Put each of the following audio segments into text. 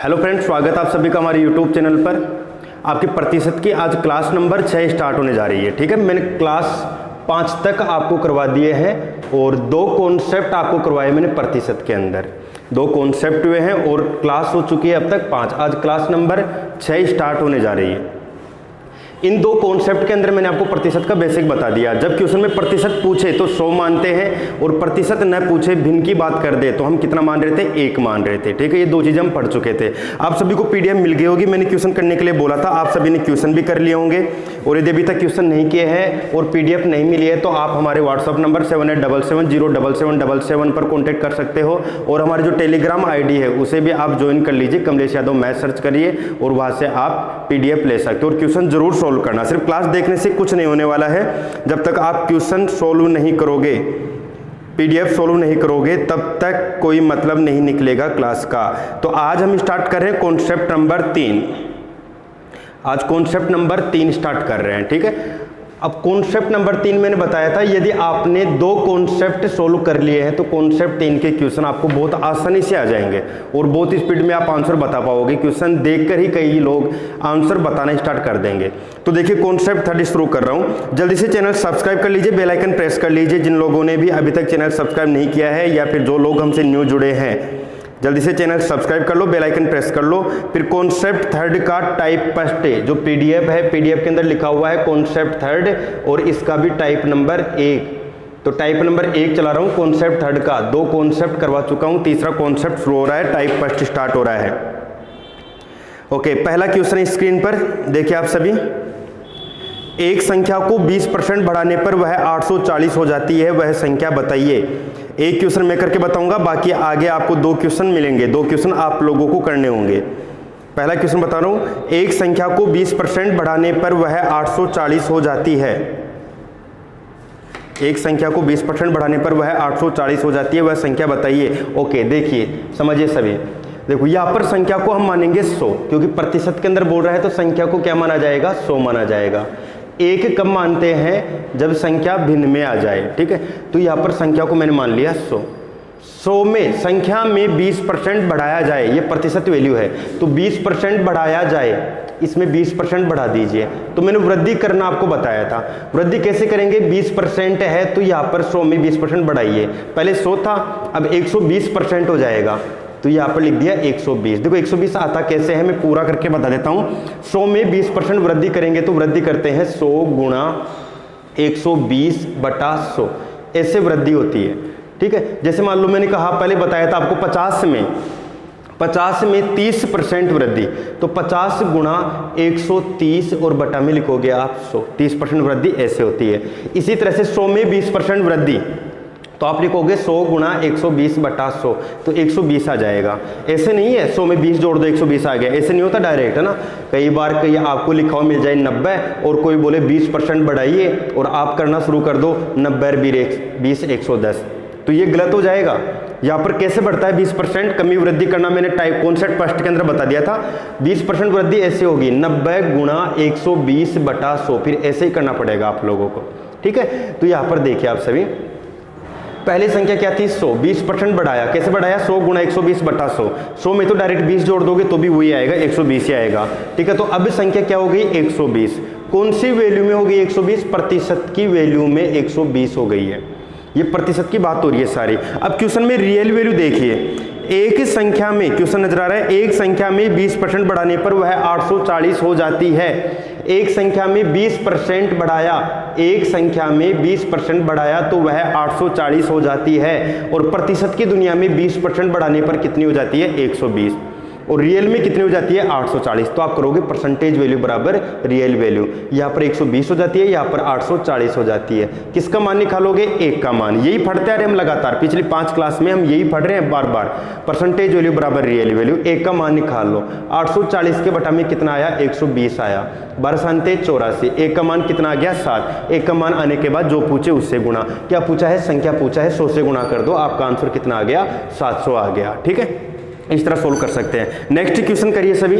Hello friends, स्वागत है आप सभी का हमारे यूट्यूब चैनल पर। आपकी प्रतिशत की आज क्लास नंबर 6 स्टार्ट होने जा रही है। ठीक है, मैंने क्लास 5 तक आपको करवा दिए हैं और 2 कॉन्सेप्ट आपको करवाए मैंने प्रतिशत के अंदर। 2 कॉन्सेप्ट हुए हैं और क्लास हो चुकी है अब तक 5। आज क्लास नंबर 6 स्टार्ट होने जा रही है। इन 2 कॉन्सेप्ट के अंदर मैंने आपको प्रतिशत का बेसिक बता दिया। जब क्वेश्चन में प्रतिशत पूछे तो 100 मानते हैं और प्रतिशत न पूछे भिन्न की बात कर दे तो हम कितना मान रहे थे, 1 मान रहे थे। ठीक है, ये 2 चीज़ें हम पढ़ चुके थे। आप सभी को पीडीएफ मिल गई होगी। मैंने क्वेश्चन करने के लिए बोला था, आप सभी ने क्वेश्चन भी कर लिए होंगे और यदि अभी तक क्वेश्चन नहीं किए हैं और पीडीएफ नहीं मिली है तो आप हमारे व्हाट्सअप नंबर 7877077777 पर कॉन्टैक्ट कर सकते हो और हमारी जो टेलीग्राम आईडी है उसे भी आप ज्वाइन कर लीजिए। कमलेश यादव मैथ सर्च करिए और वहाँ से आप पीडीएफ ले सकते हो और क्वेश्चन जरूर सोल्व करना। सिर्फ क्लास देखने से कुछ नहीं होने वाला है। जब तक आप क्वेश्चन सोल्व नहीं करोगे, पीडीएफ सोल्व नहीं करोगे, तब तक कोई मतलब नहीं निकलेगा क्लास का। तो आज हम स्टार्ट कर रहे हैं कॉन्सेप्ट नंबर 3। आज कॉन्सेप्ट नंबर 3 स्टार्ट कर रहे हैं। ठीक है, अब कॉन्सेप्ट नंबर 3 मैंने बताया था, यदि आपने 2 कॉन्सेप्ट सोल्व कर लिए हैं तो कॉन्सेप्ट 3 के क्वेश्चन आपको बहुत आसानी से आ जाएंगे और बहुत स्पीड में आप आंसर बता पाओगे। क्वेश्चन देखकर ही कई लोग आंसर बताना स्टार्ट कर देंगे। तो देखिए, कॉन्सेप्ट 3 शुरू कर रहा हूं। जल्दी से चैनल सब्सक्राइब कर लीजिए, बेल आइकन प्रेस कर लीजिए जिन लोगों ने भी अभी तक चैनल सब्सक्राइब नहीं किया है या फिर जो लोग हमसे न्यू जुड़े हैं। जल्दी से चैनल सब्सक्राइब कर लो, बेल आइकन प्रेस कर लो। फिर कॉन्सेप्ट 3 का टाइप फर्स्ट जो पीडीएफ है, पीडीएफ के अंदर लिखा हुआ है कॉन्सेप्ट 3 और इसका भी टाइप नंबर 1। तो टाइप नंबर 1 चला रहा हूँ कॉन्सेप्ट 3 का। 2 कॉन्सेप्ट करवा चुका हूँ, तीसरा कॉन्सेप्ट शुरू हो रहा है, टाइप फर्स्ट स्टार्ट हो रहा है। ओके, पहला क्वेश्चन स्क्रीन पर देखिए आप सभी। एक संख्या को 20% बढ़ाने पर वह 840 हो जाती है, वह संख्या बताइए। एक क्वेश्चन मैं करके बताऊंगा, बाकी आगे आपको 2 क्वेश्चन मिलेंगे। 2 क्वेश्चन आप लोगों को करने होंगे। पहला क्वेश्चन बता रहा हूं, एक संख्या को 20% बढ़ाने पर वह 840 हो जाती है। एक संख्या को 20% बढ़ाने पर वह 840 हो जाती है, वह संख्या बताइए। ओके, देखिए समझिए सभी। देखो यहाँ पर संख्या को हम मानेंगे 100, क्योंकि प्रतिशत के अंदर बोल रहा है तो संख्या को क्या माना जाएगा, 100 माना जाएगा। एक कब मानते हैं, जब संख्या भिन्न में आ जाए। ठीक है, तो यहाँ पर संख्या को मैंने मान लिया 100। 100 में संख्या में 20% बढ़ाया जाए, ये प्रतिशत वैल्यू है, तो 20% बढ़ाया जाए, इसमें 20% बढ़ा दीजिए। तो मैंने वृद्धि करना आपको बताया था। वृद्धि कैसे करेंगे, 20% है तो यहाँ पर 100 में 20% बढ़ाइए। पहले 100 था, अब 120% हो जाएगा, तो यहाँ पर लिख दिया 120। देखो 120 आता कैसे है, मैं पूरा करके बता देता हूँ। 100 में 20% वृद्धि करेंगे तो वृद्धि करते हैं 100 गुणा 120/100, ऐसे वृद्धि होती है। ठीक है, जैसे मान लो मैंने कहा पहले बताया था आपको 50 में 30% वृद्धि, तो 50 गुणा 130 और बटा में लिखोगे आप 100। 30% वृद्धि ऐसे होती है। इसी तरह से 100 में 20% वृद्धि, तो आप लिखोगे 100 गुणा 120/100, तो 120 आ जाएगा। ऐसे नहीं है 100 में 20 जोड़ दो 120 आ गया, ऐसे नहीं होता डायरेक्ट, है ना। कई बार कई आपको लिखा हुआ मिल जाए 90 और कोई बोले 20% बढ़ाइए और आप करना शुरू कर दो 90/20 110, तो ये गलत हो जाएगा। यहाँ पर कैसे बढ़ता है 20%, कमी वृद्धि करना मैंने टाइप कॉन्सेप्ट फर्स्ट के अंदर बता दिया था। 20% वृद्धि ऐसे होगी 90 गुणा 120/100, फिर ऐसे ही करना पड़ेगा आप लोगों को। ठीक है, तो यहाँ पर देखिए आप सभी, पहली संख्या क्या थी 100, 20% बढ़ाया, कैसे बढ़ाया 100 गुणा 120/100। 100 में तो डायरेक्ट 20 जोड़ दोगे तो भी वही आएगा, 120 ही आएगा। ठीक है, तो अब संख्या क्या हो गई 120। कौन सी वैल्यू में हो गई 120, प्रतिशत की वैल्यू में 120 हो गई है। ये प्रतिशत की बात हो रही है सारी। अब क्वेश्चन में रियल वैल्यू देखिए, एक संख्या में, क्वेश्चन नजर आ रहा है, एक संख्या में 20% बढ़ाने पर वह 840 हो जाती है। एक संख्या में 20% बढ़ाया, एक संख्या में 20% बढ़ाया तो वह 840 हो जाती है। और प्रतिशत की दुनिया में 20% बढ़ाने पर कितनी हो जाती है 120, और रियल में कितनी हो जाती है 840। तो आप करोगे परसेंटेज वैल्यू बराबर रियल वैल्यू, यहाँ पर 120 हो जाती है, यहाँ पर 840 हो जाती है। किसका मान निकालोगे, 1 का मान। यही पढ़ते आ रहे हम लगातार, पिछली 5 क्लास में हम यही पढ़ रहे हैं बार बार। परसेंटेज वैल्यू बराबर रियल वैल्यू, 1 का मान निकाल लो। 840 के बटा में कितना आया 120 आया, 12×7 = 84। 1 का मान कितना आ गया 7। 1 का मान आने के बाद जो पूछे उससे गुणा, क्या पूछा है, संख्या पूछा है, 100 से गुणा कर दो, आपका आंसर कितना आ गया 700 आ गया। ठीक है, इस तरह सोल्व कर सकते हैं। नेक्स्ट क्वेश्चन करिए सभी।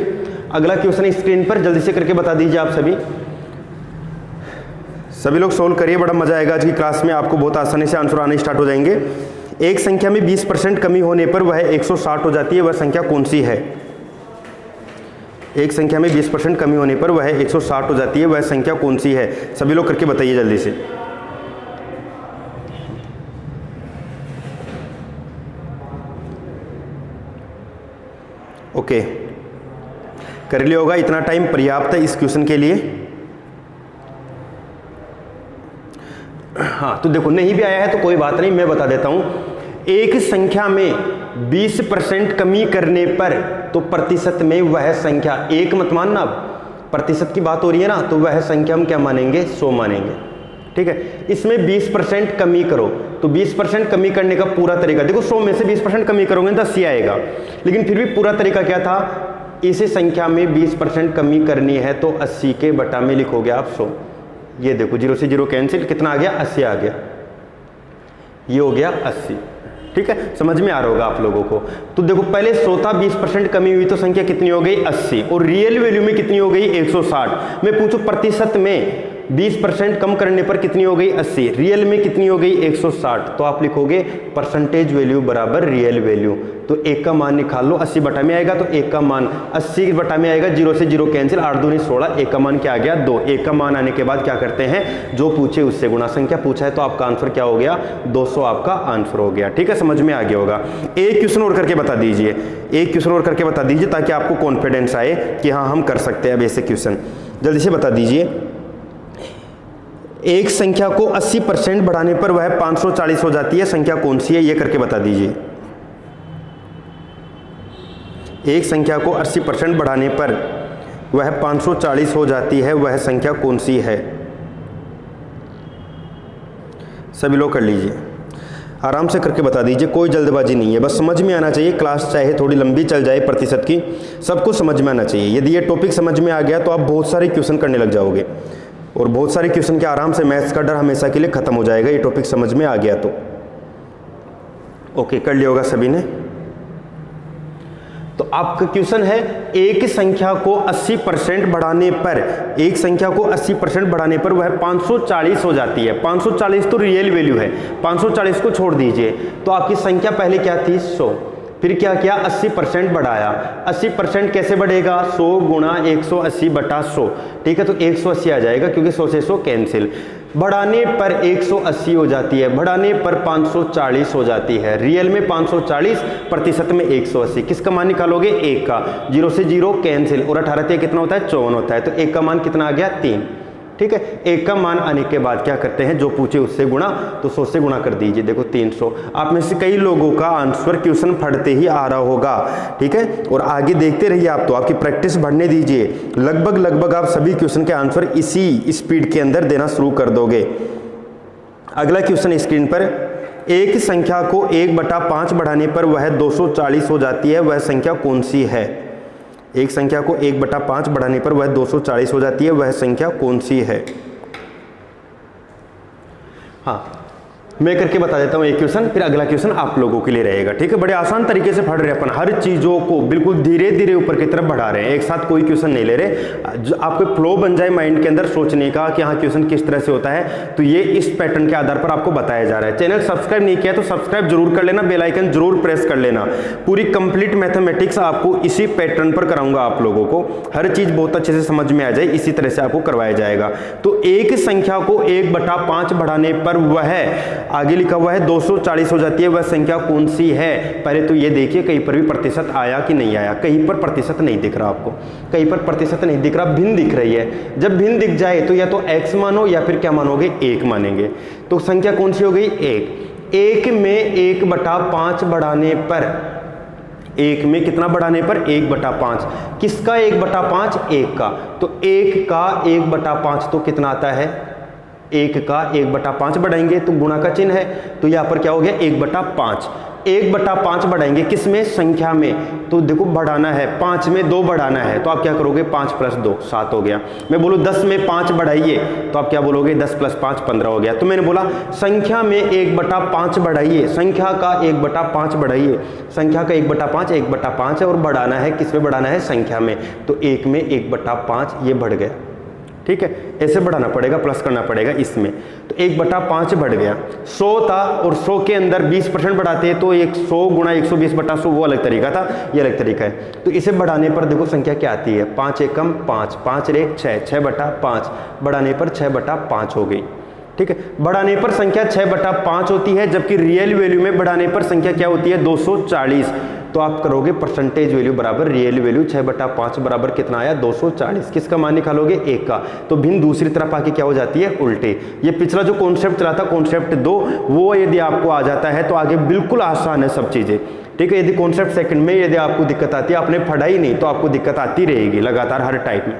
अगला क्वेश्चन स्क्रीन पर जल्दी से करके बता दीजिए आप सभी लोग सोल्व करिए, बड़ा मजा आएगा आज की क्लास में, आपको बहुत आसानी से आंसर आने स्टार्ट हो जाएंगे। एक संख्या में 20% कमी होने पर वह 160 हो जाती है, वह संख्या कौन सी है। एक संख्या में 20% कमी होने पर वह 160 हो जाती है, वह संख्या कौन सी है? सभी लोग करके बताइए जल्दी से। ओके, कर लिया होगा, इतना टाइम पर्याप्त है इस क्वेश्चन के लिए। हाँ, तो देखो नहीं भी आया है तो कोई बात नहीं, मैं बता देता हूं। एक संख्या में 20% कमी करने पर तो प्रतिशत में वह संख्या, एक मत मानना, अब प्रतिशत की बात हो रही है ना, तो वह संख्या हम क्या मानेंगे? 100 मानेंगे। ठीक है, इसमें 20% कमी करो तो 20% कमी करने का पूरा तरीका देखो, 100 में से 20% कमी करोगे तो 80 आएगा, लेकिन फिर भी पूरा तरीका क्या था? इसी संख्या में 20% कमी करनी है तो 80 के बटा में लिखोगे आप 100। ये देखो 0 से 0 कैंसिल, कितना आ गया? 80 आ गया, ये हो गया 80। ठीक है, समझ में आ रहा होगा आप लोगों को। तो देखो पहले 100 था, 20% कमी हुई तो संख्या कितनी हो गई? 80, और रियल वैल्यू में कितनी हो गई? 160। मैं पूछूं प्रतिशत में 20% कम करने पर कितनी हो गई? 80, रियल में कितनी हो गई? 160। तो आप लिखोगे परसेंटेज वैल्यू बराबर रियल वैल्यू। तो 1 का मान निकाल लो, 80 बटा में आएगा तो 1 का मान 80 बटा में आएगा, 0 से 0 कैंसिल, 8 दूनी 16, 1 का मान क्या आ गया? 2। 1 का मान आने के बाद क्या करते हैं? जो पूछे उससे गुणा, संख्या पूछा है तो आपका आंसर क्या हो गया? 200 आपका आंसर हो गया। ठीक है, समझ में आ गया होगा। एक क्वेश्चन और करके बता दीजिए, एक क्वेश्चन और करके बता दीजिए ताकि आपको कॉन्फिडेंस आए कि हाँ हम कर सकते हैं। अब ऐसे क्वेश्चन जल्दी से बता दीजिए। एक संख्या को 80% बढ़ाने पर वह 540 हो जाती है, संख्या कौन सी है? ये करके बता दीजिए। एक संख्या को 80% बढ़ाने पर वह 540 हो जाती है, वह संख्या कौन सी है? सभी लोग कर लीजिए, आराम से करके बता दीजिए, कोई जल्दबाजी नहीं है, बस समझ में आना चाहिए। क्लास चाहे थोड़ी लंबी चल जाए प्रतिशत की, सबको समझ में आना चाहिए। यदि ये टॉपिक समझ में आ गया तो आप बहुत सारे क्वेश्चन करने लग जाओगे, और बहुत सारे क्वेश्चन के आराम से मैथ्स का डर हमेशा के लिए खत्म हो जाएगा, ये टॉपिक समझ में आ गया तो। ओके, कर लिया होगा सभी ने। तो आपका क्वेश्चन है, एक संख्या को 80% बढ़ाने पर, एक संख्या को 80% बढ़ाने पर वह 540 हो जाती है। 540 तो रियल वैल्यू है, 540 को छोड़ दीजिए, तो आपकी संख्या पहले क्या थी? 100। फिर क्या किया? 80% बढ़ाया। 80% कैसे बढ़ेगा? 100 गुणा 180 बटा 100। ठीक है, तो 180 आ जाएगा क्योंकि 100 से 100 कैंसिल। बढ़ाने पर 180 हो जाती है, बढ़ाने पर 540 हो जाती है, रियल में 540, प्रतिशत में 180। किसका मान निकालोगे? 1 का, 0 से 0 कैंसिल, और 18 कितना होता है? 54 होता है। तो 1 का मान कितना आ गया? 3। ठीक है, 1 का मान आने के बाद क्या करते हैं? जो पूछे उससे गुणा, तो 100 से गुणा कर दीजिए। देखो 300। आप में से कई लोगों का आंसर क्वेश्चन पढ़ते ही आ रहा होगा। ठीक है, और आगे देखते रहिए, आप तो आपकी प्रैक्टिस बढ़ने दीजिए। लगभग आप सभी क्वेश्चन के आंसर इसी स्पीड के अंदर देना शुरू कर दोगे। अगला क्वेश्चन स्क्रीन पर, एक संख्या को 1/5 बढ़ाने पर वह 240 हो जाती है, वह संख्या कौन सी है? एक संख्या को 1/5 बढ़ाने पर वह 240 हो जाती है, वह संख्या कौन सी है? हाँ, मैं करके बता देता हूँ एक क्वेश्चन, फिर अगला क्वेश्चन आप लोगों के लिए रहेगा। ठीक है, बड़े आसान तरीके से पढ़ रहे हैं अपन, हर चीज़ों को बिल्कुल धीरे धीरे ऊपर की तरफ बढ़ा रहे हैं, एक साथ कोई क्वेश्चन नहीं ले रहे। जो आपको फ्लो बन जाए माइंड के अंदर सोचने का कि हाँ क्वेश्चन किस तरह से होता है, तो ये इस पैटर्न के आधार पर आपको बताया जा रहा है। चैनल सब्सक्राइब नहीं किया तो सब्सक्राइब जरूर कर लेना, बेल आइकन जरूर प्रेस कर लेना। पूरी कंप्लीट मैथमेटिक्स आपको इसी पैटर्न पर कराऊंगा, आप लोगों को हर चीज़ बहुत अच्छे से समझ में आ जाए, इसी तरह से आपको करवाया जाएगा। तो एक संख्या को 1/5 बढ़ाने पर वह, आगे लिखा हुआ है 240 हो जाती है, वह संख्या कौन सी है? पहले तो ये देखिए कहीं पर भी प्रतिशत आया कि नहीं आया। कहीं पर प्रतिशत नहीं दिख रहा आपको, कहीं पर प्रतिशत नहीं दिख रहा, भिन्न दिख रही है। जब भिन्न दिख जाए तो या तो x मानो या फिर क्या मानोगे? 1 मानेंगे। तो संख्या कौन सी हो गई? 1। 1 में 1/5 बढ़ाने पर, 1 में कितना बढ़ाने पर? 1/5। किसका 1/5? 1 का। तो 1 का 1/5 तो कितना आता है? 1 का 1/5 बढ़ाएंगे तो गुणा का चिन्ह है, तो यहाँ पर क्या हो गया? 1/5। 1/5 बढ़ाएंगे किस में? संख्या में। तो देखो बढ़ाना है, 5 में 2 बढ़ाना है, तो आप क्या करोगे? 5 + 2 7 हो गया। मैं बोलूँ 10 में 5 बढ़ाइए, तो आप क्या बोलोगे? 10 + 5 15 हो गया। तो मैंने बोला संख्या में 1/5 बढ़ाइए, संख्या का 1/5 बढ़ाइए, संख्या का 1/5 1/5 है, और बढ़ाना है किस में? बढ़ाना है संख्या में। तो 1 में 1/5 ये बढ़ गया। ठीक है, ऐसे बढ़ाना पड़ेगा, प्लस करना पड़ेगा इसमें। तो 1/5 बढ़ गया, 100 था और 100 के अंदर 20% बढ़ाते हैं तो 100 गुणा 120/100 वो अलग तरीका था, ये अलग तरीका है। तो इसे बढ़ाने पर देखो संख्या क्या आती है, 5 एकम 5, 5 रेख 6, 6/5 बढ़ाने पर 6/5 हो गई। ठीक है, बढ़ाने पर संख्या 6/5 होती है, जबकि रियल वैल्यू में बढ़ाने पर संख्या क्या होती है 240। तो आप करोगे परसेंटेज वैल्यू बराबर रियल वैल्यू 6/5 बराबर कितना आया 240। किसका मान निकालोगे 1 का। तो भिन्न दूसरी तरफ आके क्या हो जाती है उल्टे। ये पिछला जो कॉन्सेप्ट चला था कॉन्सेप्ट 2 वो यदि आपको आ जाता है तो आगे बिल्कुल आसान है सब चीजें। ठीक है, यदि कॉन्सेप्ट सेकंड में यदि आपको दिक्कत आती है, आपने पढ़ाई नहीं तो आपको दिक्कत आती रहेगी लगातार हर टाइप में।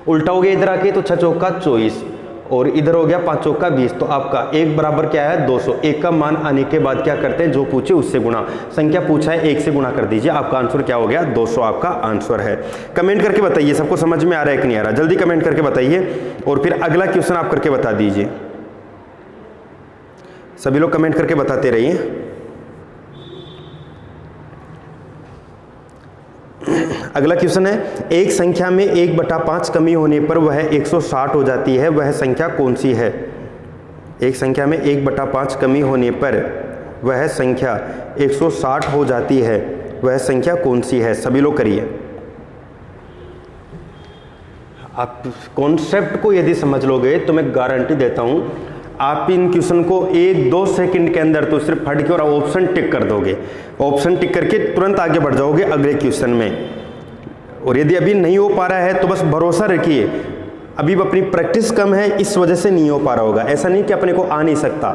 उल्टा हो गया इधर आके तो 6 चौका 24 और इधर हो गया 5 चौका 20। तो आपका 1 बराबर क्या है 200। 1 का मान आने के बाद क्या करते हैं, जो पूछे उससे गुणा, संख्या पूछा है 1 से गुणा कर दीजिए, आपका आंसर क्या हो गया 200 आपका आंसर है। कमेंट करके बताइए सबको समझ में आ रहा है कि नहीं आ रहा, जल्दी कमेंट करके बताइए। और फिर अगला क्वेश्चन आप करके बता दीजिए, सभी लोग कमेंट करके बताते रहिए। अगला क्वेश्चन है, एक संख्या में 1/5 कमी होने पर वह 160 हो जाती है, वह संख्या कौन सी है। एक संख्या में 1/5 कमी होने पर वह संख्या 160 हो जाती है, वह संख्या कौन सी है। सभी लोग करिए। आप कॉन्सेप्ट को यदि समझ लोगे तो मैं गारंटी देता हूं आप इन क्वेश्चन को 1-2 सेकंड के अंदर तो सिर्फ फट के और ऑप्शन टिक कर दोगे, ऑप्शन टिक करके तुरंत आगे बढ़ जाओगे अगले क्वेश्चन में। और यदि अभी नहीं हो पा रहा है तो बस भरोसा रखिए, अभी अपनी प्रैक्टिस कम है इस वजह से नहीं हो पा रहा होगा। ऐसा नहीं कि अपने को आ नहीं सकता,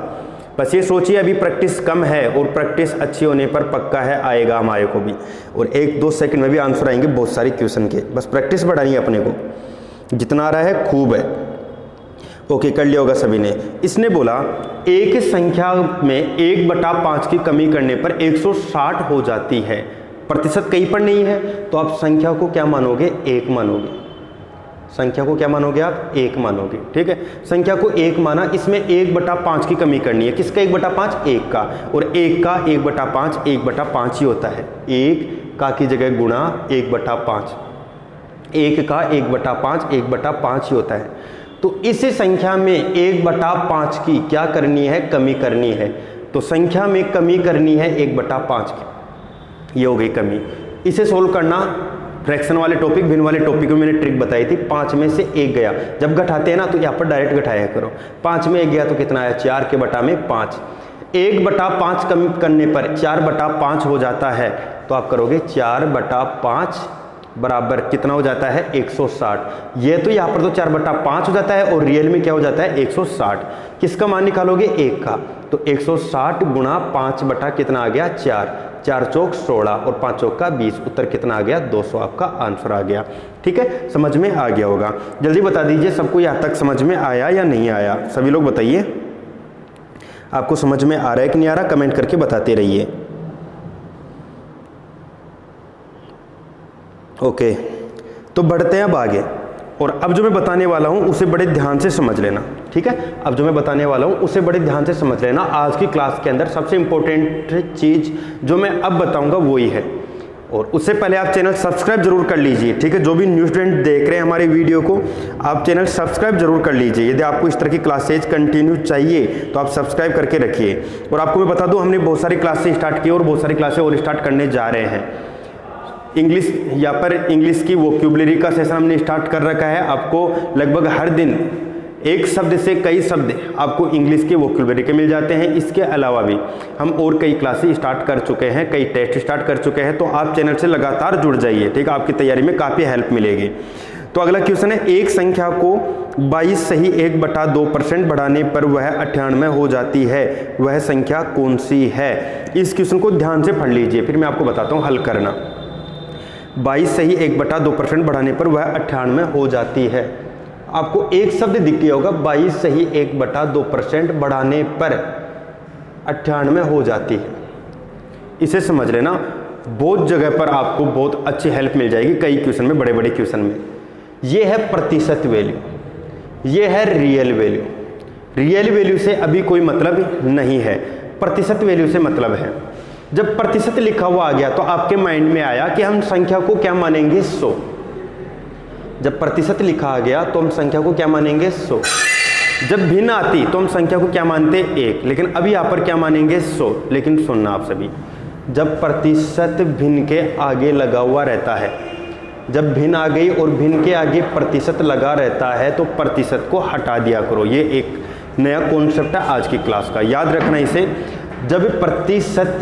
बस ये सोचिए अभी प्रैक्टिस कम है और प्रैक्टिस अच्छी होने पर पक्का है आएगा हमारे को भी। और 1-2 सेकंड में भी आंसर आएंगे बहुत सारे क्वेश्चन के, बस प्रैक्टिस बढ़ानी है अपने को। जितना आ रहा है खूब है। ओके, कर लिया होगा सभी ने। इसने बोला एक संख्या में 1/5 की कमी करने पर 160 हो जाती है, प्रतिशत कहीं पर नहीं है तो आप संख्या को क्या मानोगे 1 मानोगे। संख्या को क्या मानोगे आप 1 मानोगे। ठीक है, संख्या को 1 माना, इसमें 1/5 की कमी करनी है। किसका 1/5 1 का, और 1 का 1/5 1/5 ही होता है। 1 का की जगह गुणा 1/5, 1 का 1/5 1/5 ही होता है। तो इस संख्या में 1/5 की क्या करनी है कमी करनी है। तो संख्या में कमी करनी है 1/5 की, ये हो गई कमी। इसे सोल्व करना, फ्रैक्शन वाले टॉपिक भिन्न वाले टॉपिक में मैंने ट्रिक बताई थी। 5 में से 1 गया, जब घटाते हैं ना तो यहाँ पर डायरेक्ट घटाया करो। 5 में 1 गया तो कितना आया 4 के बटा में 5। 1/5 कम करने पर 4/5 हो जाता है, तो आप करोगे 4/5 बराबर कितना हो जाता है 160। ये तो यहाँ पर तो 4/5 हो जाता है और रियल में क्या हो जाता है 160। किसका मान निकालोगे 1 का, तो 160 गुणा 5 बटा कितना आ गया 4, 4 चौक 16 और 5 चौक का 20, उत्तर कितना आ गया 200 आपका आंसर आ गया। ठीक है, समझ में आ गया होगा। जल्दी बता दीजिए सबको यहाँ तक समझ में आया या नहीं आया, सभी लोग बताइए आपको समझ में आ रहा है कि नहीं आ रहा, कमेंट करके बताते रहिए। ओके, तो बढ़ते हैं अब आगे। और अब जो मैं बताने वाला हूं उसे बड़े ध्यान से समझ लेना। ठीक है, अब जो मैं बताने वाला हूं उसे बड़े ध्यान से समझ लेना। आज की क्लास के अंदर सबसे इंपॉर्टेंट चीज जो मैं अब बताऊंगा वही है। और उससे पहले आप चैनल सब्सक्राइब जरूर कर लीजिए। ठीक है, जो भी न्यू स्टूडेंट देख रहे हैं हमारी वीडियो को, आप चैनल सब्सक्राइब जरूर कर लीजिए। यदि आपको इस तरह की क्लासेज कंटिन्यू चाहिए तो आप सब्सक्राइब करके रखिए। और आपको मैं बता दूं हमने बहुत सारी क्लासेज स्टार्ट की और बहुत सारी क्लासें और स्टार्ट करने जा रहे हैं। इंग्लिश, यहाँ पर इंग्लिश की वोकैबुलरी का सेशन हमने स्टार्ट कर रखा है। आपको लगभग हर दिन एक शब्द से कई शब्द आपको इंग्लिश के वोकैबुलरी के मिल जाते हैं। इसके अलावा भी हम और कई क्लासेस स्टार्ट कर चुके हैं, कई टेस्ट स्टार्ट कर चुके हैं। तो आप चैनल से लगातार जुड़ जाइए। ठीक है, आपकी तैयारी में काफ़ी हेल्प मिलेगी। तो अगला क्वेश्चन है, एक संख्या को 22 सही 1/2% बढ़ाने पर वह 98 हो जाती है, वह संख्या कौन सी है। इस क्वेश्चन को ध्यान से पढ़ लीजिए, फिर मैं आपको बताता हूँ हल करना। 22 सही 1/2% बढ़ाने पर वह 98 हो जाती है। आपको एक शब्द दिख गया होगा, 22 सही 1/2% बढ़ाने पर 98 हो जाती है। इसे समझ लेना, बहुत जगह पर आपको बहुत अच्छी हेल्प मिल जाएगी, कई क्वेश्चन में, बड़े बड़े क्वेश्चन में। ये है प्रतिशत वैल्यू, ये है रियल वैल्यू। रियल वैल्यू से अभी कोई मतलब नहीं है, प्रतिशत वैल्यू से मतलब है। जब प्रतिशत लिखा हुआ आ गया तो आपके माइंड में आया कि हम संख्या को क्या मानेंगे 100। जब प्रतिशत लिखा आ गया तो हम संख्या को क्या मानेंगे 100। जब भिन्न आती तो हम संख्या को क्या मानते 1, लेकिन अभी यहाँ पर क्या मानेंगे 100। लेकिन सुनना आप सभी, जब प्रतिशत भिन्न के आगे लगा हुआ रहता है, जब भिन्न आ गई और भिन्न के आगे प्रतिशत लगा रहता है तो प्रतिशत को हटा दिया करो। ये एक नया कॉन्सेप्ट है आज की क्लास का, याद रखना इसे। जब प्रतिशत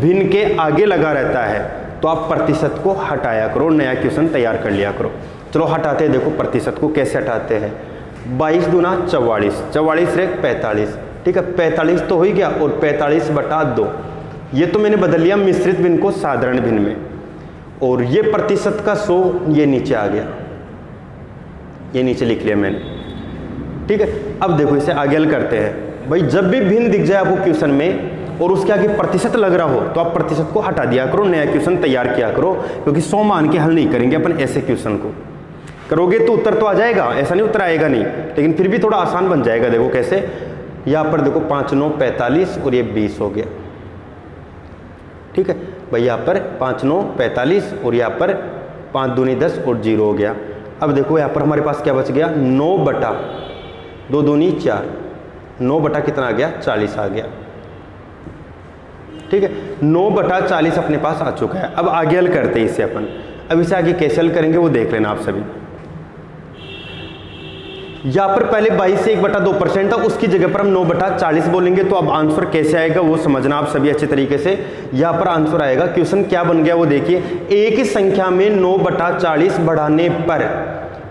भिन्न के आगे लगा रहता है तो आप प्रतिशत को हटाया करो, नया क्वेश्चन तैयार कर लिया करो। चलो हटाते हैं, देखो प्रतिशत को कैसे हटाते हैं। 22 दूना 44, 44 रे 45, ठीक है 45 तो हो ही गया, और 45/2 ये तो मैंने बदल लिया मिश्रित भिन्न को साधारण भिन्न में, और ये प्रतिशत का 100 ये नीचे आ गया, ये नीचे लिख लिया मैंने, ठीक है। अब देखो इसे आगे हल करते हैं। भाई जब भी भिन्न दिख जाए आपको क्वेश्चन में और उसके आगे प्रतिशत लग रहा हो तो आप प्रतिशत को हटा दिया करो, नया क्वेश्चन तैयार किया करो, क्योंकि 100 मान के हल नहीं करेंगे अपन। ऐसे क्वेश्चन को करोगे तो उत्तर तो आ जाएगा, ऐसा नहीं उत्तर आएगा नहीं, लेकिन फिर भी थोड़ा आसान बन जाएगा। देखो कैसे, यहाँ पर देखो 5 9 45 और ये 20 हो गया, ठीक है भाई। यहाँ पर 5 9 45 और यहाँ पर 5 दूनी 10 और 0 हो गया। अब देखो यहाँ पर हमारे पास क्या बच गया, 9/2 दूनी 4, 9 कितना आ गया 40 आ गया, ठीक है। 9/40 अपने पास आ चुका है। अब आगे हल करते हैं इसे अपन। अब इसे आगे कैसे हल करेंगे वो देख लेना आप सभी। यहाँ पर पहले 22 से 1/2% था, उसकी जगह पर हम 9/40 बोलेंगे, तो अब आंसर कैसे आएगा वो समझना आप सभी अच्छे तरीके से। यहाँ पर आंसर आएगा, क्वेश्चन क्या बन गया वो देखिए, एक ही संख्या में 9/40 बढ़ाने पर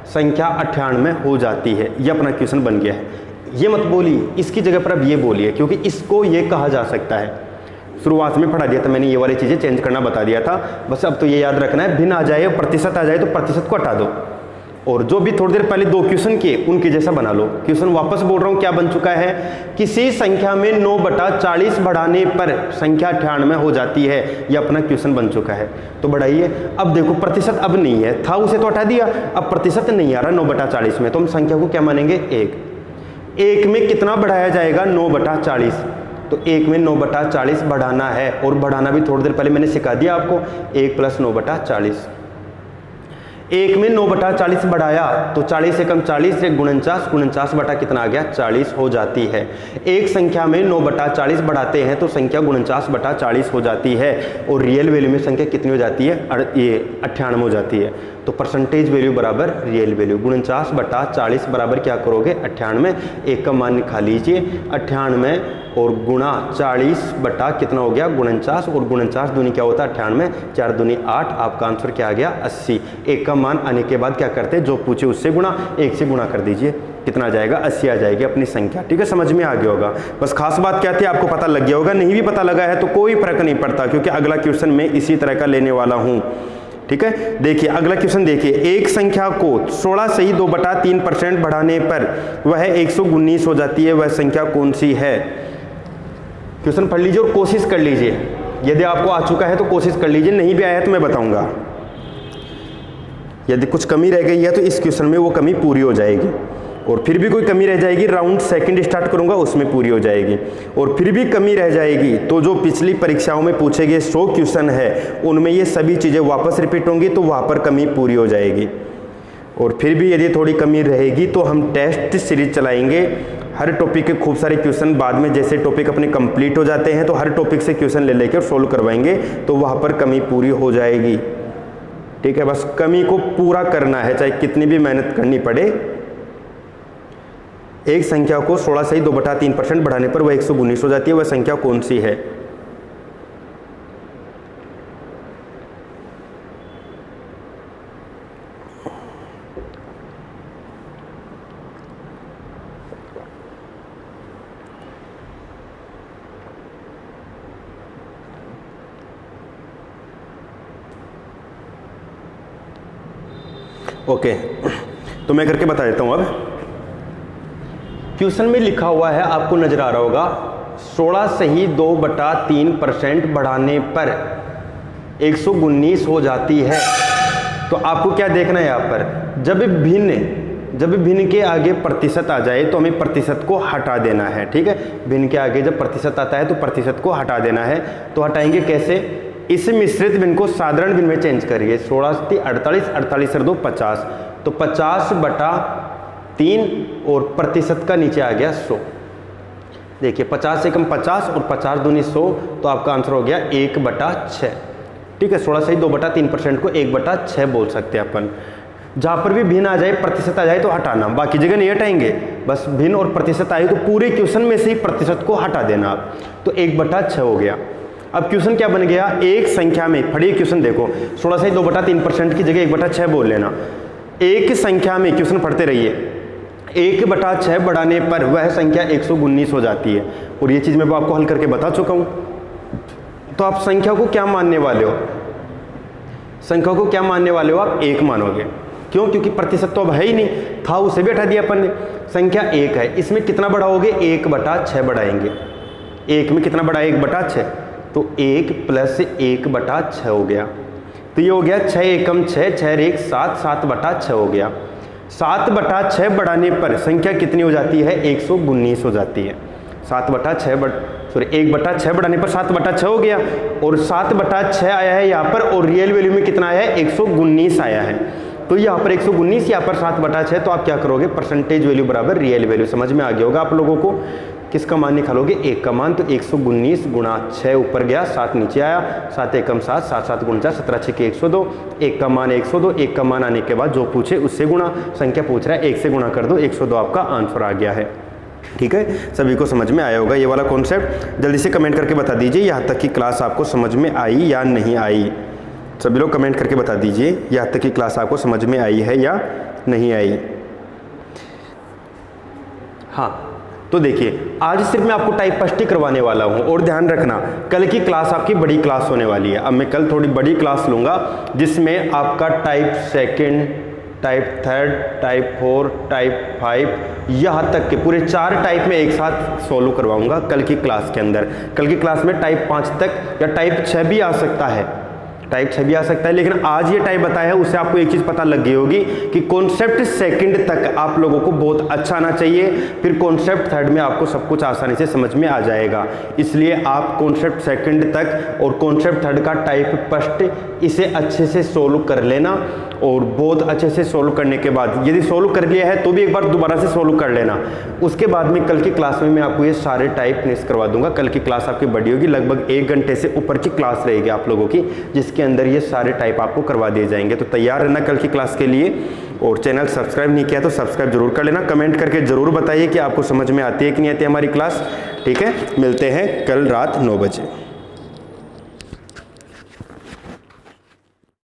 संख्या 98 हो जाती है। ये अपना क्वेश्चन बन गया है। ये मत बोलिए, इसकी जगह पर अब ये बोलिए, क्योंकि इसको ये कहा जा सकता है। शुरुआत में पढ़ा दिया था मैंने, ये वाली चीज़ें चेंज करना बता दिया था, बस अब तो ये याद रखना है, भिन्न आ जाए प्रतिशत आ जाए तो प्रतिशत को हटा दो, और जो भी थोड़ी देर पहले 2 क्वेश्चन किए उनके जैसा बना लो। क्वेश्चन वापस बोल रहा हूँ क्या बन चुका है, किसी संख्या में 9/40 बढ़ाने पर संख्या 98 हो जाती है। ये अपना क्वेश्चन बन चुका है, तो बढ़ाइए। अब देखो प्रतिशत अब नहीं है, था उसे तो हटा दिया, अब प्रतिशत नहीं आ रहा 9/40 में, तो हम संख्या को क्या मानेंगे 1 में कितना बढ़ाया जाएगा 9/40, तो 1 में 9/40 बढ़ाना है, और बढ़ाना भी थोड़ी देर पहले मैंने सिखा दिया आपको, 1 + 9/40। 1 में 9/40 बढ़ाया तो 40 से कम 40 से 49, 49 बटा कितना आ गया 40 हो जाती है। एक संख्या में 9/40 बढ़ाते हैं तो संख्या 49/40 हो जाती है, और रियल वैल्यू में संख्या कितनी हो जाती है, ये 98 हो जाती है। तो परसेंटेज वैल्यू बराबर रियल वैल्यू, 49/40 बराबर क्या करोगे 98। एक का मान निकाल लीजिए, 98 और गुणा 40 बटा कितना हो गया 49, और 49 दूनी क्या होता है 98, 4 दूनी 8, आपका आंसर क्या आ गया 80। एक का मान आने के बाद क्या करते हैं, जो पूछे उससे गुणा, 1 से गुणा कर दीजिए, कितना आ जाएगा 80 आ जाएगी अपनी संख्या, ठीक है। समझ में आ गया होगा। बस खास बात क्या थी आपको पता लग गया होगा, नहीं भी पता लगा है तो कोई फर्क नहीं पड़ता, क्योंकि अगला क्वेश्चन मैं इसी तरह का लेने वाला हूँ, ठीक है। देखिए अगला क्वेश्चन देखिए, एक संख्या को 16 से ही 2/3% बढ़ाने पर वह 119 हो जाती है, वह संख्या कौन सी है। क्वेश्चन पढ़ लीजिए और कोशिश कर लीजिए, यदि आपको आ चुका है तो कोशिश कर लीजिए, नहीं भी आया है तो मैं बताऊंगा। यदि कुछ कमी रह गई है तो इस क्वेश्चन में वो कमी पूरी हो जाएगी, और फिर भी कोई कमी रह जाएगी राउंड सेकंड स्टार्ट करूंगा उसमें पूरी हो जाएगी, और फिर भी कमी रह जाएगी तो जो पिछली परीक्षाओं में पूछे गए 100 क्वेश्चन है उनमें ये सभी चीज़ें वापस रिपीट होंगी, तो वहाँ पर कमी पूरी हो जाएगी। और फिर भी यदि थोड़ी कमी रहेगी तो हम टेस्ट सीरीज चलाएंगे, हर टॉपिक के खूब सारे क्वेश्चन बाद में जैसे टॉपिक अपने कंप्लीट हो जाते हैं तो हर टॉपिक से क्वेश्चन ले लेकर सोल्व करवाएंगे, तो वहाँ पर कमी पूरी हो जाएगी, ठीक है। बस कमी को पूरा करना है, चाहे कितनी भी मेहनत करनी पड़े। एक संख्या को 16 से ही 2/3% बढ़ाने पर वह 119 हो जाती है, वह संख्या कौन सी है। ओके, तो मैं करके बता देता हूं। अब क्वेश्चन में लिखा हुआ है, आपको नजर आ रहा होगा, 16 से ही 2/3% बढ़ाने पर 119 हो जाती है। तो आपको क्या देखना है यहाँ पर, जब भिन्न के आगे प्रतिशत आ जाए तो हमें प्रतिशत को हटा देना है, ठीक है। भिन्न के आगे जब प्रतिशत आता है तो प्रतिशत को हटा देना है, तो हटाएंगे कैसे, इस मिश्रित भिन्न को साधारण भिन्न में चेंज करिए। 16 48, 48 2 50, तो 50/3 और प्रतिशत का नीचे आ गया 100। देखिए 50 एकम 50 और 50 दूनी 100, तो आपका आंसर हो गया 1/6। ठीक है, 16 सही 2/3% को 1/6 बोल सकते हैं अपन। जहाँ पर भी भिन्न आ जाए, प्रतिशत आ जाए तो हटाना, बाकी जगह नहीं हटाएंगे, बस भिन्न और प्रतिशत आए तो पूरे क्वेश्चन में से ही प्रतिशत को हटा देना आप। तो 1/6 हो गया। अब क्वेश्चन क्या बन गया, एक संख्या में, पढ़िए क्वेश्चन देखो, 16 सही 2/3% की जगह 1/6 बोल लेना। एक संख्या में, क्वेश्चन पढ़ते रहिए, 1/6 बढ़ाने पर वह संख्या 119 हो जाती है। और ये चीज़ मैं आपको हल करके बता चुका हूँ। तो आप संख्या को क्या मानने वाले हो, संख्या को क्या मानने वाले हो आप, 1 मानोगे। क्यों, क्योंकि प्रतिशत तो अब है ही नहीं, था उसे भी हटा दिया अपन ने। संख्या 1 है, इसमें कितना बढ़ाओगे, 1/6 बढ़ाएंगे। 1 में कितना बढ़ा, 1/6, तो 1 + 1/6 हो गया। तो ये हो गया 6 एकम 6, 6 1 7, 7/6 हो गया। 7/6 बढ़ाने पर संख्या कितनी हो जाती है, 119 हो जाती है। 1/6 बढ़ाने पर 7/6 हो गया, और 7/6 आया है यहाँ पर, और रियल वैल्यू में कितना आया है, 119 आया है। तो यहाँ पर 119, यहाँ पर 7/6, तो आप क्या करोगे, परसेंटेज वैल्यू बराबर रियल वैल्यू। समझ में आ गया होगा आप लोगों को। किसका मान निकालोगे, 1 का मान, तो 119 गुणा 6 ऊपर गया, 7 नीचे आया, 7 एकम 7, 7 7 गुणा 17 6 के 102, 1 का मान 102, 1 का मान आने के बाद जो पूछे उससे गुणा, संख्या पूछ रहा है 1 से गुणा कर दो, 102 आपका आंसर आ गया है। ठीक है, सभी को समझ में आया होगा ये वाला कॉन्सेप्ट। जल्दी से कमेंट करके बता दीजिए यहाँ तक की क्लास आपको समझ में आई या नहीं आई। सभी लोग कमेंट करके बता दीजिए यहाँ तक की क्लास आपको समझ में आई है या नहीं आई। हाँ, तो देखिए आज सिर्फ मैं आपको टाइप फर्स्ट ही करवाने वाला हूँ, और ध्यान रखना कल की क्लास आपकी बड़ी क्लास होने वाली है। अब मैं कल थोड़ी बड़ी क्लास लूँगा जिसमें आपका type second, type third, type 4, type 5, यहाँ तक के पूरे 4 टाइप में एक साथ सोल्व करवाऊंगा कल की क्लास के अंदर। कल की क्लास में टाइप 5 तक या टाइप 6 भी आ सकता है, टाइप 6 भी आ सकता है, लेकिन आज ये टाइप बताया है उससे आपको एक चीज़ पता लग गई होगी कि कॉन्सेप्ट सेकंड तक आप लोगों को बहुत अच्छा आना चाहिए, फिर कॉन्सेप्ट थर्ड में आपको सब कुछ आसानी से समझ में आ जाएगा। इसलिए आप कॉन्सेप्ट सेकंड तक और कॉन्सेप्ट थर्ड का टाइप फर्स्ट इसे अच्छे से सोल्व कर लेना, और बहुत अच्छे से सोल्व करने के बाद यदि सोल्व कर लिया है तो भी एक बार दोबारा से सोल्व कर लेना। उसके बाद में कल की क्लास में मैं आपको ये सारे टाइप फिनिश करवा दूंगा। कल की क्लास आपकी बड़ी होगी, लगभग 1 घंटे से ऊपर की क्लास रहेगी आप लोगों की, जिसके अंदर ये सारे टाइप आपको करवा दिए जाएंगे। तो तैयार रहना कल की क्लास के लिए, और चैनल सब्सक्राइब नहीं किया तो सब्सक्राइब जरूर कर लेना। कमेंट करके जरूर बताइए कि आपको समझ में आती है कि नहीं आती है हमारी क्लास। ठीक है, मिलते हैं कल रात 9 बजे।